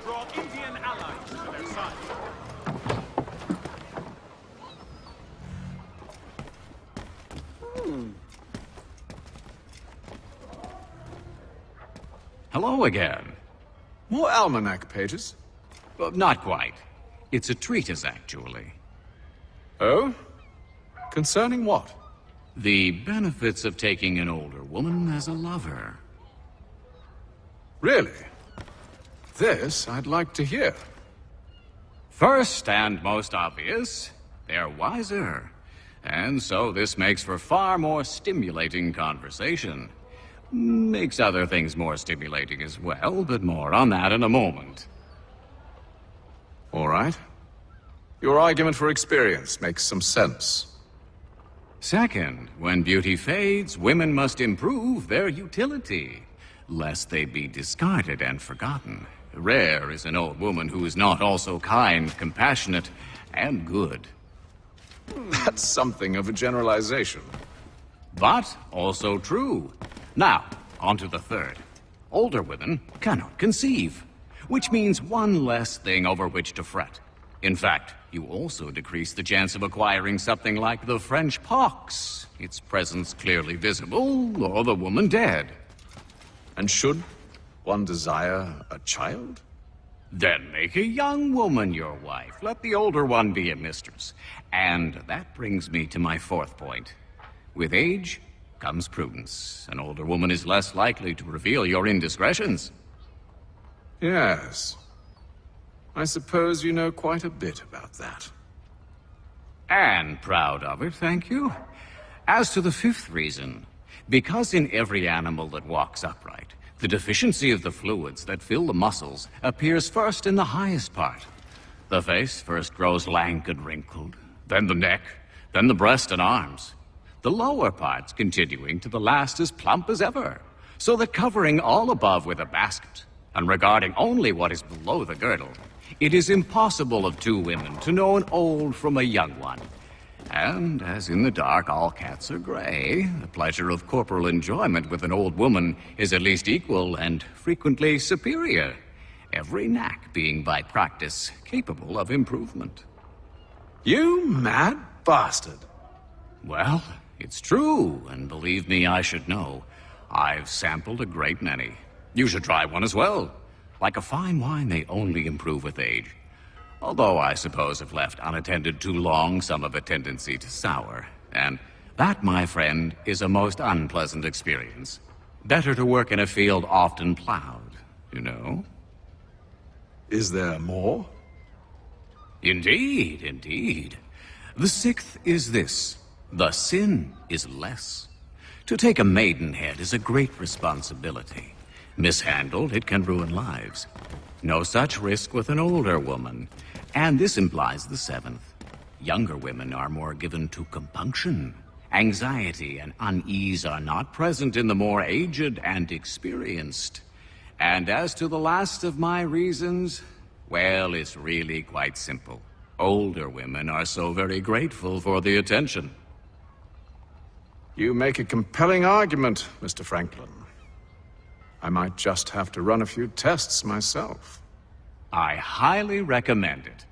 brought Indian allies to their side. Hello again. More almanac pages? Not quite. It's a treatise, actually. Oh? Concerning what? The benefits of taking an older woman as a lover. Really? This I'd like to hear. First and most obvious, they're wiser. And so this makes for far more stimulating conversation. Makes other things more stimulating as well, but more on that in a moment. All right. Your argument for experience makes some sense. Second, when beauty fades, women must improve their utility, lest they be discarded and forgotten. Rare is an old woman who is not also kind, compassionate, and good. That's something of a generalization. But also true. Now, on to the third. Older women cannot conceive, which means one less thing over which to fret. In fact, you also decrease the chance of acquiring something like the French pox, its presence clearly visible, or the woman dead. And should one desire a child? Then make a young woman your wife. Let the older one be a mistress. And that brings me to my fourth point. With age comes prudence. An older woman is less likely to reveal your indiscretions. Yes. I suppose you know quite a bit about that. And proud of it, thank you. As to the fifth reason, because in every animal that walks upright, the deficiency of the fluids that fill the muscles appears first in the highest part. The face first grows lank and wrinkled, then the neck, then the breast and arms. The lower parts continuing to the last as plump as ever, so that covering all above with a basket, and regarding only what is below the girdle, it is impossible of two women to know an old from a young one. And as in the dark all cats are gray, the pleasure of corporal enjoyment with an old woman is at least equal and frequently superior, every knack being by practice capable of improvement. You mad bastard! Well, it's true, and believe me, I should know. I've sampled a great many. You should try one as well. Like a fine wine, they only improve with age. Although I suppose if left unattended too long, some have a tendency to sour. And that, my friend, is a most unpleasant experience. Better to work in a field often plowed, you know? Is there more? Indeed, indeed. The sixth is this. The sin is less. To take a maidenhead is a great responsibility. Mishandled, it can ruin lives. No such risk with an older woman. And this implies the seventh. Younger women are more given to compunction. Anxiety and unease are not present in the more aged and experienced. And as to the last of my reasons, well, it's really quite simple. Older women are so very grateful for the attention. You make a compelling argument, Mr. Franklin. I might just have to run a few tests myself. I highly recommend it.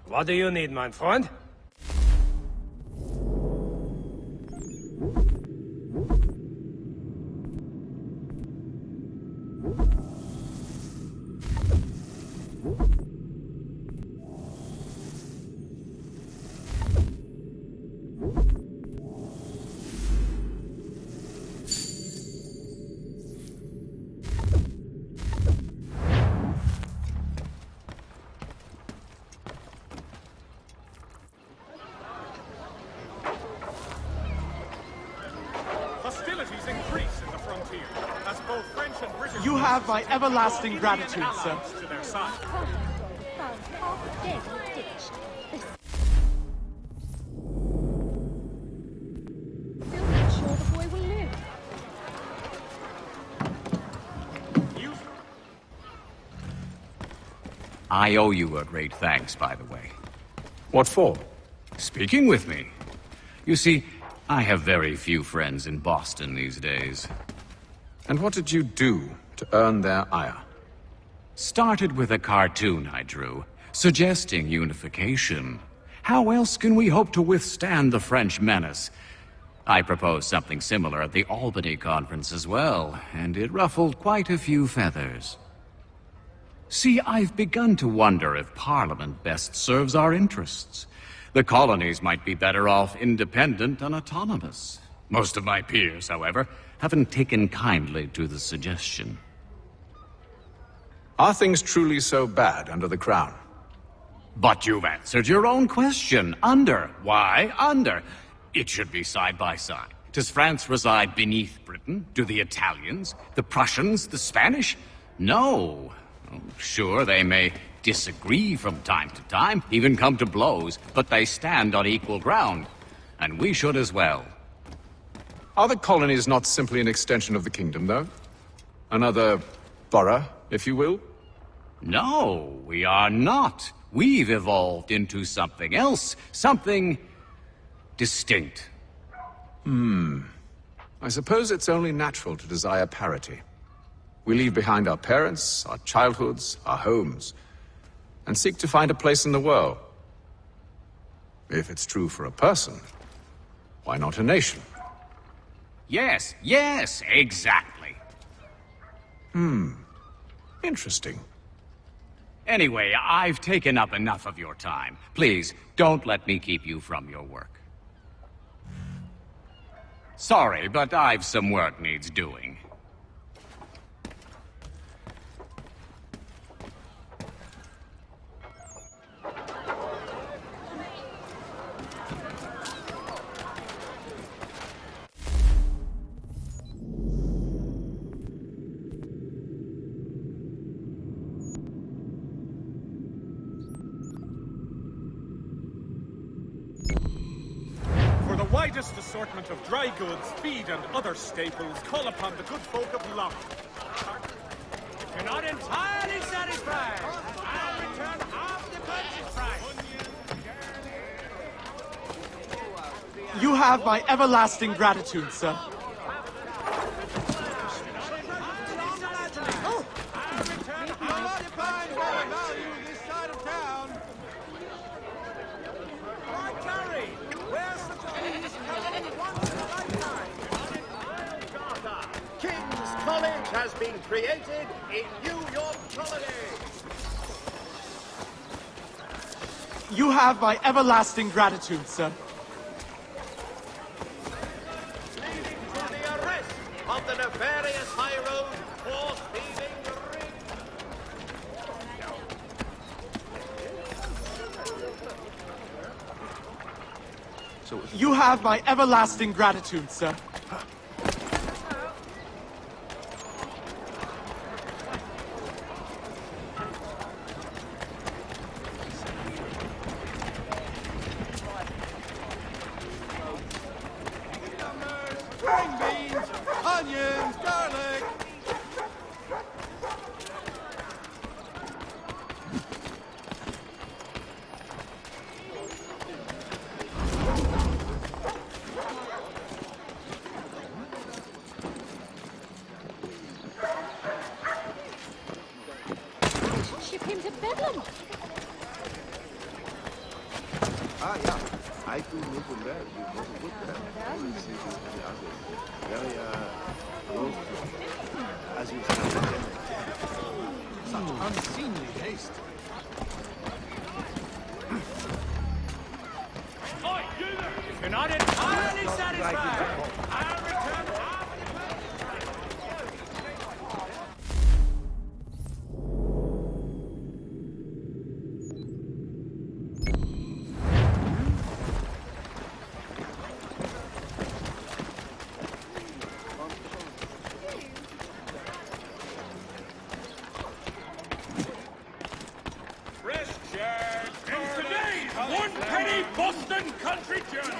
What do you need, my friend? Hostilities increase in the frontier, as both French and British... You have my everlasting draw gratitude, Indian sir. allies to their side. Found half dead in a ditch. Still not sure the boy will live. You... I owe you a great thanks, by the way. What for? Speaking with me. You see, I have very few friends in Boston these days. And what did you do to earn their ire. Started with a cartoon I drew, suggesting unification. How else can we hope to withstand the French menace? I proposed something similar at the Albany conference as well, and it ruffled quite a few feathers. See, I've begun to wonder if Parliament best serves our interests. The colonies might be better off independent and autonomous. Most of my peers, however, haven't taken kindly to the suggestion. Are things truly so bad under the Crown? But you've answered your own question. Under. Why under? It should be side by side. Does France reside beneath Britain? Do the Italians, the Prussians, the Spanish? No. Oh, sure, they may disagree from time to time, even come to blows, but they stand on equal ground. And we should as well. Are the colonies not simply an extension of the kingdom, though? Another borough, if you will? No, we are not. We've evolved into something else, something distinct. I suppose it's only natural to desire parity. We leave behind our parents, our childhoods, our homes, and seek to find a place in the world. If it's true for a person, why not a nation? Yes, exactly. Interesting. Anyway, I've taken up enough of your time. Please, don't let me keep you from your work. Sorry, but I've some work needs doing. For the widest assortment of dry goods, feed, and other staples, call upon the good folk of Long. If you're not entirely satisfied, I'll return half the purchase price. You have my everlasting gratitude, sir. King's College has been created in New York Colony. You have my everlasting gratitude, sir. Leading to the arrest of the nefarious high road horse thieving ring. You have my everlasting gratitude, sir. String beans, onions, garlic. Ship him to Bedlam. Ah, ja. Eitel, Nuss und Werk. As you such unseemly haste. If you're not entirely satisfied, I'll return half the purchase price. Fresh Jack in today's one-penny Boston Country Journal.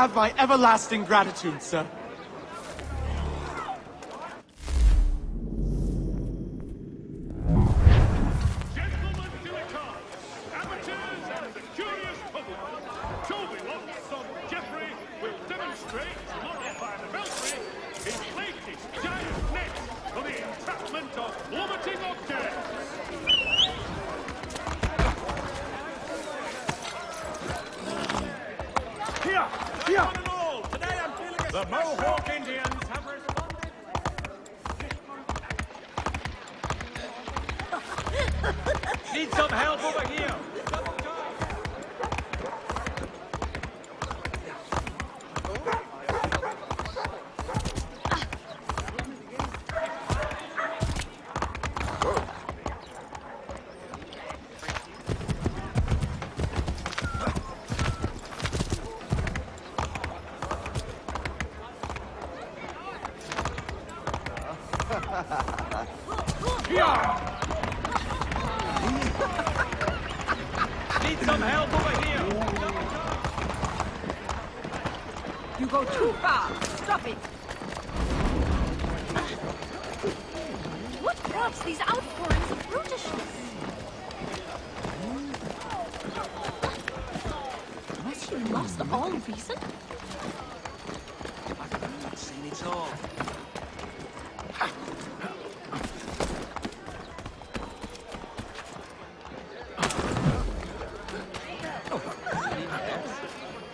have my everlasting gratitude, sir. Gentlemen to the cars, amateurs and the curious public. Tobylock's son Geoffrey will demonstrate tomorrow by the belfry his latest giant net for the entrapment of plummeting objects. Here! One and all, today I'm feeling the Mohawk Indians have responded. Need some help over here. Need some help over here. You go too far. Stop it. What prompts these outpourings of brutishness? Has she lost all reason? I've seen it all.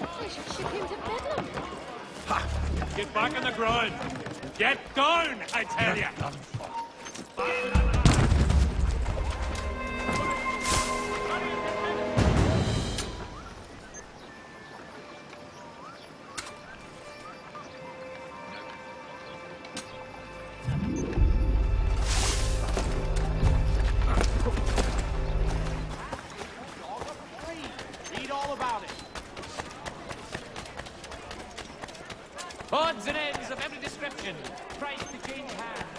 I should ship him to Bedlam. Get back on the ground. Get down, I tell you. Read all about it. Odds and ends of every description. Price to change hands.